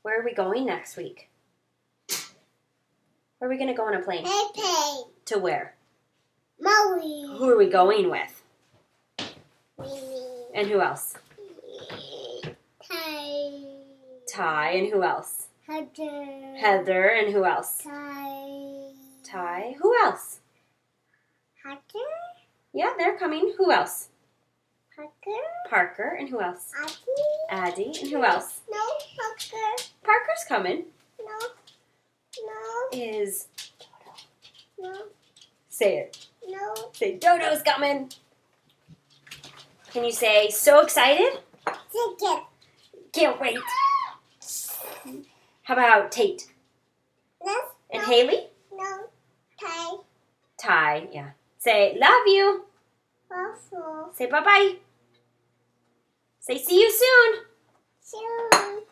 Where are we going next week? Where are we going to go on a plane? Airplane. To where? Maui. Who are we going with? Mimi. And who else? Ty. Ty, and who else? Heather. Heather, and who else? Ty. Ty, who else? Heather. Yeah, they're coming. Who else? Parker. Parker, and who else? Addie. Addie, and who else? No, Parker. Parker's coming. No. No. Is No. say it. No. Say Dodo's coming. Can you say so excited? Ticket. Can't wait. How about Tate No. and Haley? No. Ty. Ty, yeah. Say love you. Waffle. Say bye-bye. Say see you soon. Soon.